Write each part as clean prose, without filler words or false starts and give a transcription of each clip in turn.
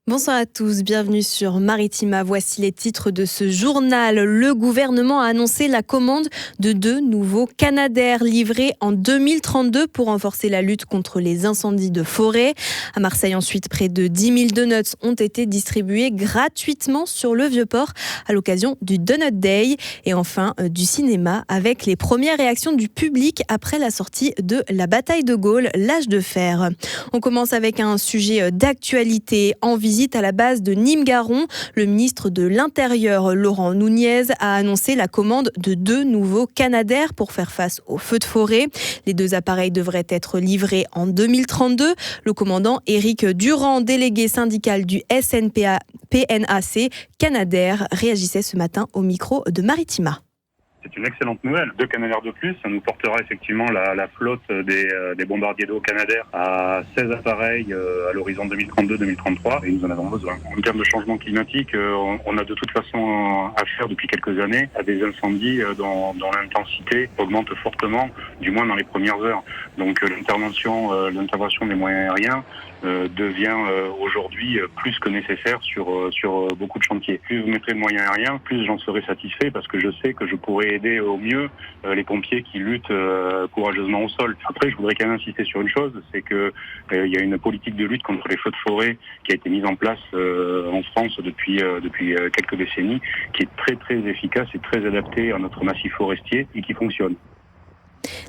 Bonsoir à tous, bienvenue sur Maritima. Voici les titres de ce journal. Le gouvernement a annoncé la commande de 2 nouveaux Canadair livrés en 2032 pour renforcer la lutte contre les incendies de forêt. À Marseille ensuite, près de 10 000 donuts ont été distribués gratuitement sur le Vieux-Port à l'occasion du Donut Day. Et enfin, du cinéma avec les premières réactions du public après la sortie de La Bataille de Gaulle, l'âge de fer. On commence avec un sujet d'actualité en visite à la base de Nîmes-Garons. Le ministre de l'Intérieur, Laurent Nunez, a annoncé la commande de 2 nouveaux Canadair pour faire face aux feux de forêt. Les 2 appareils devraient être livrés en 2032. Le commandant Éric Durand, délégué syndical du SNPA-PNAC Canadair, réagissait ce matin au micro de Maritima. C'est une excellente nouvelle. 2 Canadair de plus, ça nous portera effectivement la flotte des bombardiers d'eau Canadair à 16 appareils à l'horizon 2032-2033 et nous en avons besoin. En termes de changement climatique, on a de toute façon affaire depuis quelques années à des incendies dont l'intensité augmente fortement, du moins dans les premières heures. Donc l'intervention des moyens aériens devient aujourd'hui plus que nécessaire sur beaucoup de chantiers. Plus vous mettrez de moyens aériens, plus j'en serai satisfait parce que je sais que je pourrai aider au mieux les pompiers qui luttent courageusement au sol. Après, je voudrais quand même insister sur une chose, c'est que il y a une politique de lutte contre les feux de forêt qui a été mise en place en France depuis quelques décennies, qui est très très efficace et très adaptée à notre massif forestier et qui fonctionne.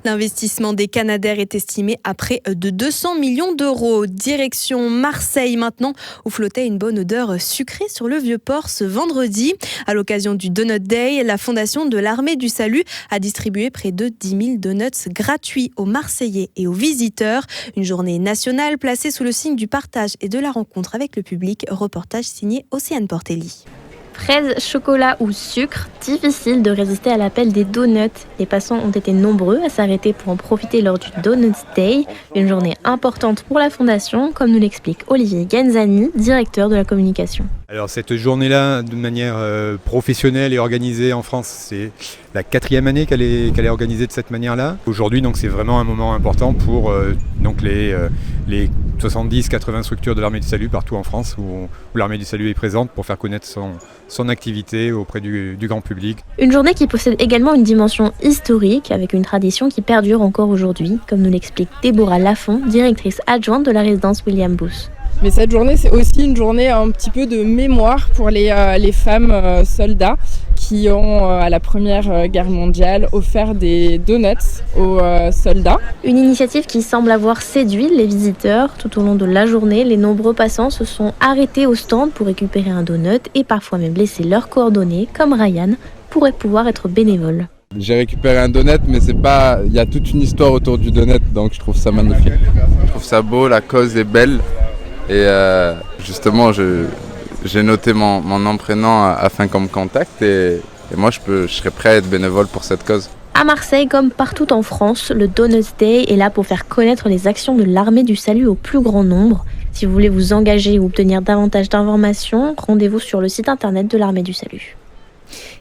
L'investissement des Canadair est estimé à près de 200 millions d'euros. Direction Marseille maintenant, où flottait une bonne odeur sucrée sur le Vieux-Port ce vendredi. À l'occasion du Donut Day, la Fondation de l'Armée du Salut a distribué près de 10 000 donuts gratuits aux Marseillais et aux visiteurs. Une journée nationale placée sous le signe du partage et de la rencontre avec le public. Reportage signé Océane Portelli. Fraises, chocolat ou sucre, difficile de résister à l'appel des donuts. Les passants ont été nombreux à s'arrêter pour en profiter lors du Donut Day, une journée importante pour la Fondation, comme nous l'explique Olivier Genzani, directeur de la communication. Alors cette journée-là, de manière professionnelle et organisée en France, c'est la 4e année qu'elle est organisée de cette manière-là. Aujourd'hui, donc, c'est vraiment un moment important pour donc les 70-80 structures de l'Armée du Salut partout en France où l'Armée du Salut est présente pour faire connaître son activité auprès du grand public. Une journée qui possède également une dimension historique avec une tradition qui perdure encore aujourd'hui, comme nous l'explique Déborah Lafont, directrice adjointe de la résidence William Booth. Mais cette journée, c'est aussi une journée un petit peu de mémoire pour les femmes soldats qui ont, à la Première Guerre mondiale, offert des donuts aux soldats. Une initiative qui semble avoir séduit les visiteurs. Tout au long de la journée, les nombreux passants se sont arrêtés au stand pour récupérer un donut et parfois même laisser leurs coordonnées, comme Ryan, pourrait pouvoir être bénévole. J'ai récupéré un donut, mais il y a toute une histoire autour du donut, donc je trouve ça magnifique. Je trouve ça beau, la cause est belle. Et justement, j'ai noté mon nom, prénom afin qu'on me contacte et moi je serais prêt à être bénévole pour cette cause. À Marseille, comme partout en France, le Donut Day est là pour faire connaître les actions de l'Armée du Salut au plus grand nombre. Si vous voulez vous engager ou obtenir davantage d'informations, rendez-vous sur le site internet de l'Armée du Salut.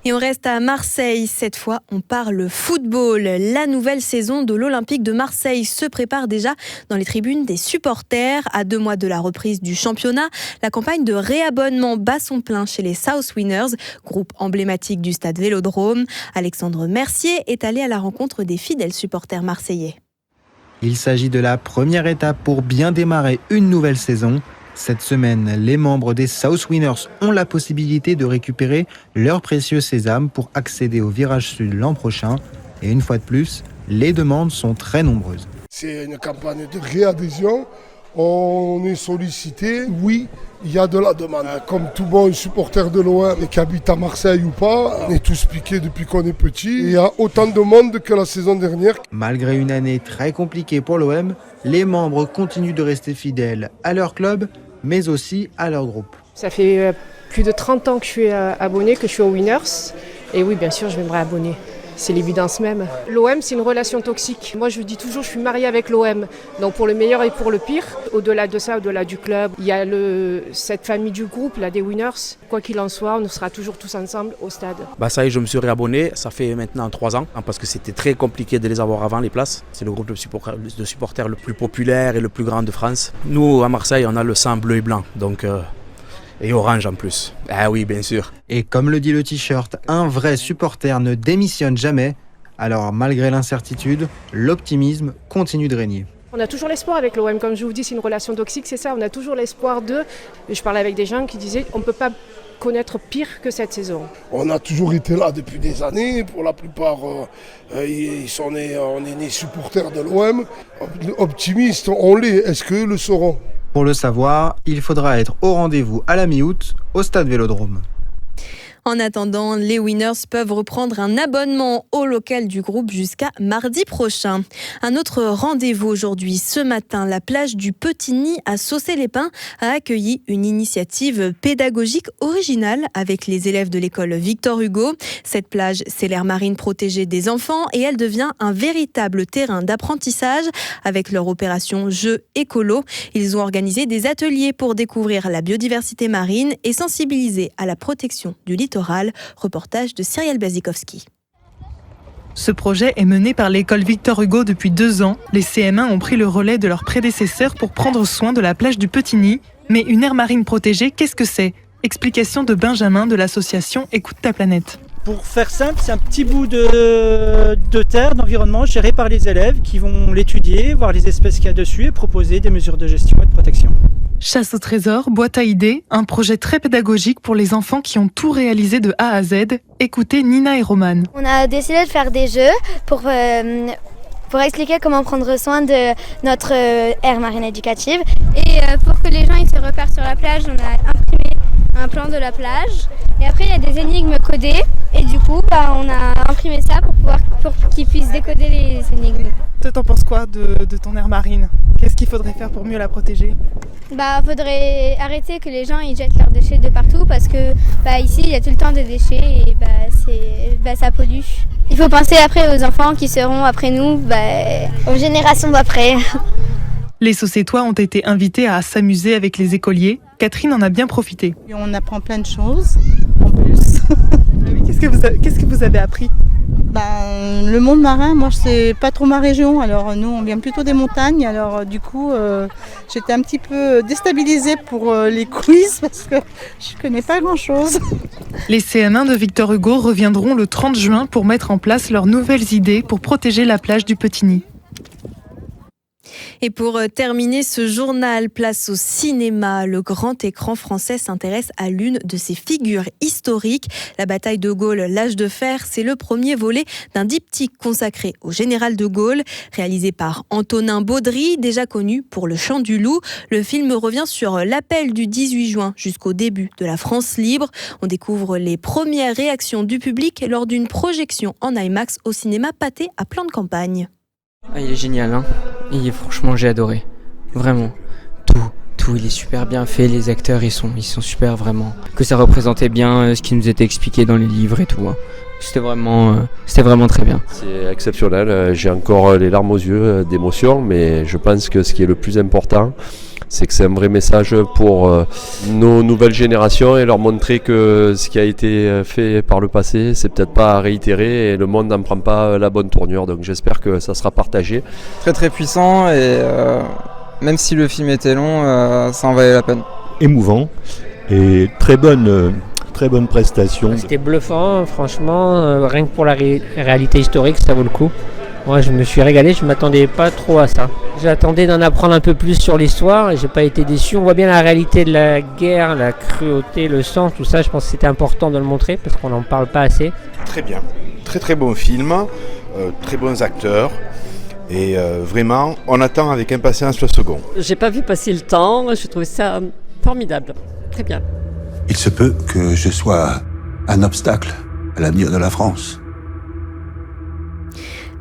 Et on reste à Marseille. Cette fois, on parle football. La nouvelle saison de l'Olympique de Marseille se prépare déjà dans les tribunes des supporters. À 2 mois de la reprise du championnat, la campagne de réabonnement bat son plein chez les South Winners, groupe emblématique du stade Vélodrome. Alexandre Mercier est allé à la rencontre des fidèles supporters marseillais. Il s'agit de la première étape pour bien démarrer une nouvelle saison. Cette semaine, les membres des South Winners ont la possibilité de récupérer leur précieux sésame pour accéder au virage sud l'an prochain. Et une fois de plus, les demandes sont très nombreuses. C'est une campagne de réadhésion. On est sollicité. Oui, il y a de la demande. Comme tout bon supporter de l'OM, qui habite à Marseille ou pas, on est tous piqués depuis qu'on est petit. Il y a autant de monde que la saison dernière. Malgré une année très compliquée pour l'OM, les membres continuent de rester fidèles à leur club, mais aussi à leur groupe. Ça fait plus de 30 ans que je suis abonné, que je suis aux Winners. Et oui, bien sûr, je vais me réabonner. C'est l'évidence même. L'OM, c'est une relation toxique. Moi, je dis toujours, je suis mariée avec l'OM. Donc, pour le meilleur et pour le pire. Au-delà de ça, au-delà du club, il y a cette famille du groupe, là, des Winners. Quoi qu'il en soit, on sera toujours tous ensemble au stade. Ça y est, je me suis réabonné. Ça fait maintenant 3 ans. Parce que c'était très compliqué de les avoir avant, les places. C'est le groupe de supporters le plus populaire et le plus grand de France. Nous, à Marseille, on a le sang bleu et blanc. Donc, Et orange en plus. Ah oui, bien sûr. Et comme le dit le t-shirt, un vrai supporter ne démissionne jamais. Alors malgré l'incertitude, l'optimisme continue de régner. On a toujours l'espoir avec l'OM, comme je vous dis, c'est une relation toxique, c'est ça, on a toujours l'espoir de... Je parlais avec des gens qui disaient on ne peut pas connaître pire que cette saison. On a toujours été là depuis des années, pour la plupart on est nés supporters de l'OM. Optimistes, on l'est, est-ce qu'eux le seront ? Pour le savoir, il faudra être au rendez-vous à la mi-août au Stade Vélodrome. En attendant, les Winners peuvent reprendre un abonnement au local du groupe jusqu'à mardi prochain. Un autre rendez-vous aujourd'hui. Ce matin, la plage du Petit-Nid à Saucé-les-Pins a accueilli une initiative pédagogique originale avec les élèves de l'école Victor Hugo. Cette plage, c'est l'aire marine protégée des enfants et elle devient un véritable terrain d'apprentissage avec leur opération Jeux écolo. Ils ont organisé des ateliers pour découvrir la biodiversité marine et sensibiliser à la protection du littoral. Reportage de Cyrielle Bazikowski. Ce projet est mené par l'école Victor Hugo depuis 2 ans. Les CM1 ont pris le relais de leurs prédécesseurs pour prendre soin de la plage du Petit-Nid. Mais une aire marine protégée, qu'est-ce que c'est ? Explication de Benjamin de l'association Écoute ta planète. Pour faire simple, c'est un petit bout de terre, d'environnement géré par les élèves qui vont l'étudier, voir les espèces qu'il y a dessus et proposer des mesures de gestion et de protection. Chasse au trésor, boîte à idées, un projet très pédagogique pour les enfants qui ont tout réalisé de A à Z. Écoutez Nina et Roman. On a décidé de faire des jeux pour expliquer comment prendre soin de notre aire marine éducative. Et pour que les gens ils se repèrent sur la plage, on a imprimé un plan de la plage. Et après, il y a des énigmes codées. Et du coup, on a imprimé ça pour qu'ils puissent décoder les énigmes. Toi, t'en penses quoi de ton aire marine ? Qu'est-ce qu'il faudrait faire pour mieux la protéger ? Faudrait arrêter que les gens ils jettent leurs déchets de partout parce que ici, il y a tout le temps des déchets et ça pollue. Il faut penser après aux enfants qui seront après nous, aux générations d'après. Les Saucétois ont été invités à s'amuser avec les écoliers. Catherine en a bien profité. Et on apprend plein de choses en plus. Qu'est-ce que vous avez appris ? Le monde marin, moi c'est pas trop ma région, alors nous on vient plutôt des montagnes, alors du coup j'étais un petit peu déstabilisée pour les quiz parce que je connais pas grand chose. Les CM1 de Victor Hugo reviendront le 30 juin pour mettre en place leurs nouvelles idées pour protéger la plage du Petit-Nid. Et pour terminer ce journal, place au cinéma. Le grand écran français s'intéresse à l'une de ses figures historiques. La bataille de Gaulle, l'âge de fer, c'est le premier volet d'un diptyque consacré au général de Gaulle, réalisé par Antonin Baudry, déjà connu pour Le Chant du Loup. Le film revient sur l'appel du 18 juin jusqu'au début de la France libre. On découvre les premières réactions du public lors d'une projection en IMAX au cinéma Pathé à Plan de Campagne. Il est génial, hein. Franchement, j'ai adoré. Vraiment. Tout, il est super bien fait. Les acteurs, ils sont super, vraiment. Que ça représentait bien ce qui nous était expliqué dans les livres et tout. Hein. C'était vraiment très bien. C'est exceptionnel. J'ai encore les larmes aux yeux d'émotion, mais je pense que ce qui est le plus important, c'est que c'est un vrai message pour nos nouvelles générations et leur montrer que ce qui a été fait par le passé, c'est peut-être pas à réitérer et le monde n'en prend pas la bonne tournure. Donc j'espère que ça sera partagé. Très très puissant et même si le film était long, ça en valait la peine. Émouvant et très bonne prestation. C'était bluffant, franchement, rien que pour la réalité historique, ça vaut le coup. Moi, je me suis régalé, je ne m'attendais pas trop à ça. J'attendais d'en apprendre un peu plus sur l'histoire et je n'ai pas été déçu. On voit bien la réalité de la guerre, la cruauté, le sang, tout ça. Je pense que c'était important de le montrer parce qu'on n'en parle pas assez. Très bien, très bon film, très bons acteurs. Et vraiment, on attend avec impatience le second. J'ai pas vu passer le temps, je trouve ça formidable, très bien. Il se peut que je sois un obstacle à l'avenir de la France.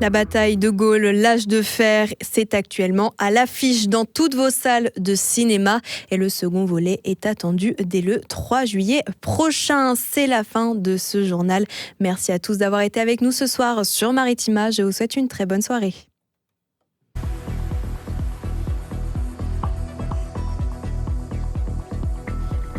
La bataille de Gaulle, l'âge de fer, c'est actuellement à l'affiche dans toutes vos salles de cinéma. Et le second volet est attendu dès le 3 juillet prochain. C'est la fin de ce journal. Merci à tous d'avoir été avec nous ce soir sur Maritima. Je vous souhaite une très bonne soirée.